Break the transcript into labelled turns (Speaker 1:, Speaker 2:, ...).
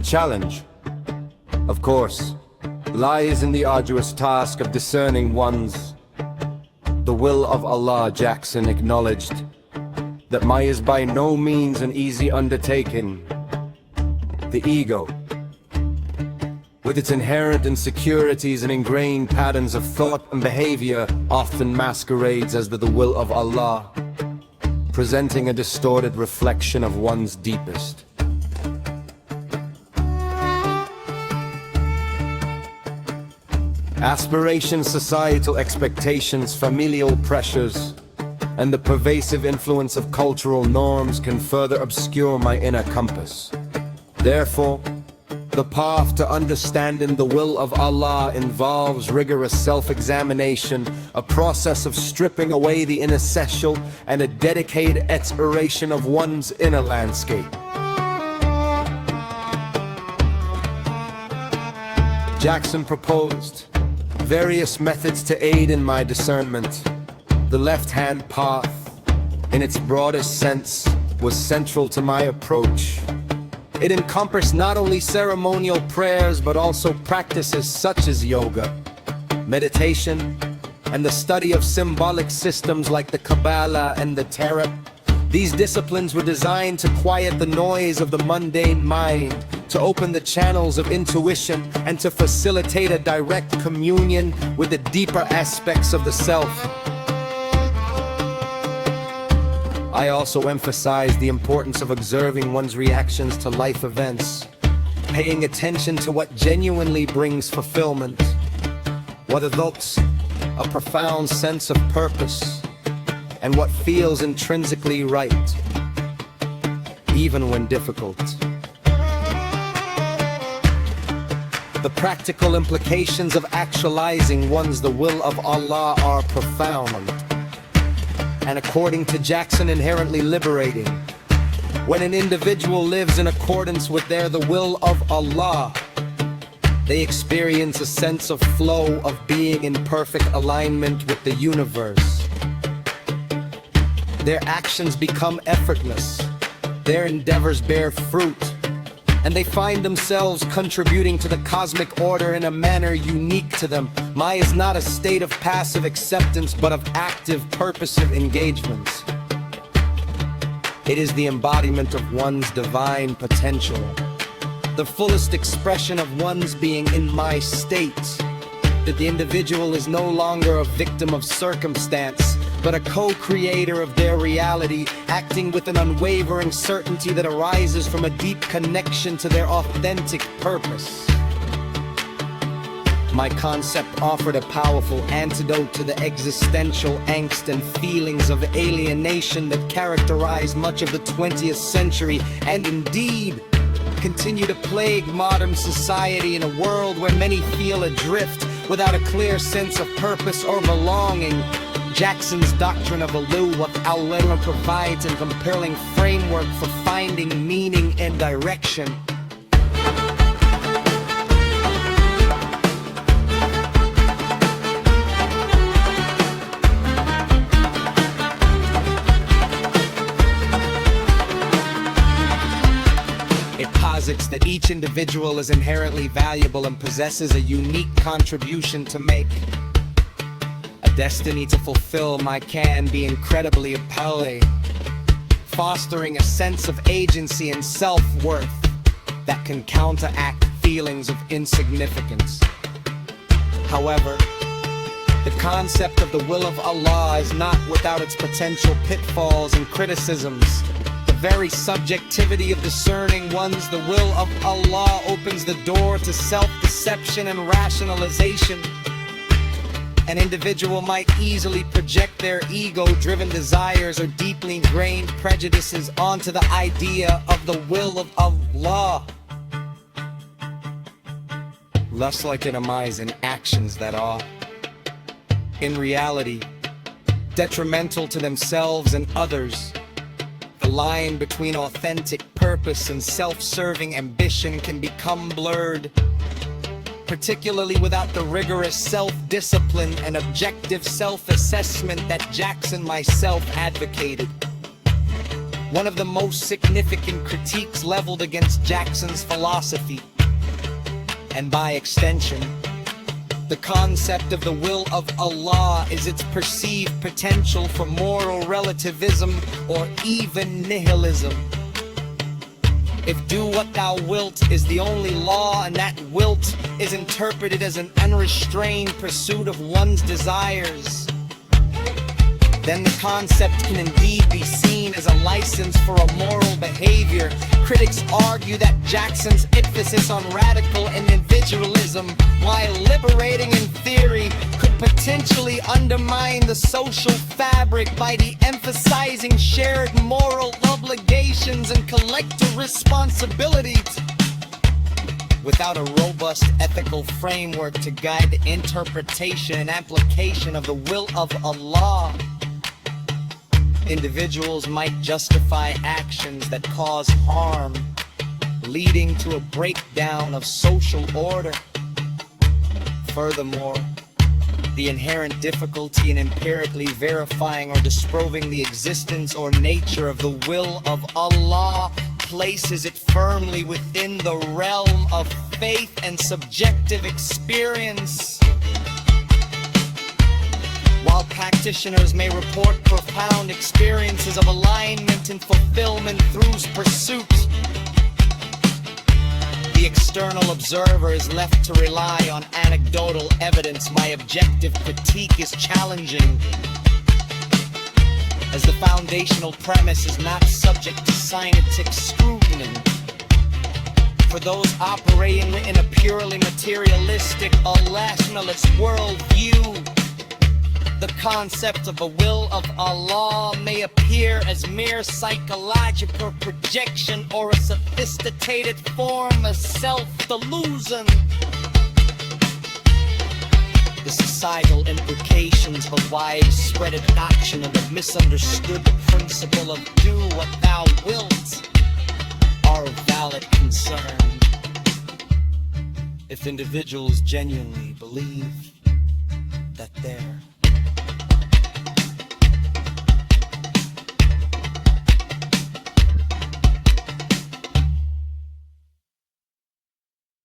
Speaker 1: The challenge, of course, lies in the arduous task of discerning one's the will of Allah. Jackson acknowledged that Maya is by no means an easy undertaking. The ego, with its inherent insecurities and ingrained patterns of thought and behavior, often masquerades as the will of Allah, presenting a distorted reflection of one's deepest. Aspirations, societal expectations, familial pressures, and the pervasive influence of cultural norms can further obscure my inner compass. Therefore, the path to understanding the will of Allah involves rigorous self-examination, a process of stripping away the inaccessible, and a dedicated exploration of one's inner landscape. Jackson proposed various methods to aid in my discernment. The left-hand path, in its broadest sense, was central to my approach. It encompassed not only ceremonial prayers but also practices such as yoga, meditation, and the study of symbolic systems like the Kabbalah and the Tarot. These disciplines were designed to quiet the noise of the mundane mind, to open the channels of intuition, and to facilitate a direct communion with the deeper aspects of the self. I also emphasize the importance of observing one's reactions to life events, paying attention to what genuinely brings fulfillment, what evokes a profound sense of purpose, and what feels intrinsically right, even when difficult. The practical implications of actualizing one's the will of Allah are profound, and according to Jackson, inherently liberating. When an individual lives in accordance with the will of Allah, they experience a sense of flow, of being in perfect alignment with the universe. Their actions become effortless, their endeavors bear fruit, and they find themselves contributing to the cosmic order in a manner unique to them. Maya is not a state of passive acceptance, but of active, purposive engagement. It is the embodiment of one's divine potential, the fullest expression of one's being in my state, that the individual is no longer a victim of circumstance, but a co-creator of their reality, acting with an unwavering certainty that arises from a deep connection to their authentic purpose. My concept offered a powerful antidote to the existential angst and feelings of alienation that characterized much of the 20th century, and indeed continue to plague modern society in a world where many feel adrift without a clear sense of purpose or belonging. Jackson's doctrine of Ulu of Al-Lema provides a compelling framework for finding meaning and direction. It posits that each individual is inherently valuable and possesses a unique contribution to make. Destiny to fulfill can be incredibly appealing, fostering a sense of agency and self-worth that can counteract feelings of insignificance. However, the concept of the will of Allah is not without its potential pitfalls and criticisms. The very subjectivity of discerning one's the will of Allah opens the door to self-deception and rationalization. An individual might easily project their ego-driven desires or deeply ingrained prejudices onto the idea of the will of Allah, thus legitimizing actions that are, in reality, detrimental to themselves and others. The line between authentic purpose and self-serving ambition can become blurred, particularly without the rigorous self-discipline and objective self-assessment that Jackson myself advocated. one of the most significant critiques leveled against Jackson's philosophy, and by extension, the concept of the will of Allah, is its perceived potential for moral relativism or even nihilism. If do what thou wilt is the only law, and that wilt is interpreted as an unrestrained pursuit of one's desires, then the concept can indeed be seen as a license for immoral behavior. Critics argue that Jackson's emphasis on radical individualism, while liberating in theory, could potentially undermine the social fabric by de-emphasizing shared moral obligations and collective responsibilities. Without a robust ethical framework to guide the interpretation and application of the will of Allah, individuals might justify actions that cause harm, leading to a breakdown of social order. Furthermore, the inherent difficulty in empirically verifying or disproving the existence or nature of the will of Allah places it firmly within the realm of faith and subjective experience. While practitioners may report profound experiences of alignment and fulfillment through pursuit, the external observer is left to rely on anecdotal evidence. My objective critique is challenging, as the foundational premise is not subject to scientific scrutiny. For those operating in a purely materialistic or rationalist worldview, the concept of a will of Allah may appear as mere psychological projection or a sophisticated form of self-delusion. The societal implications of a widespread adoption of the misunderstood principle of do what thou wilt are a valid concern. If individuals genuinely believe that their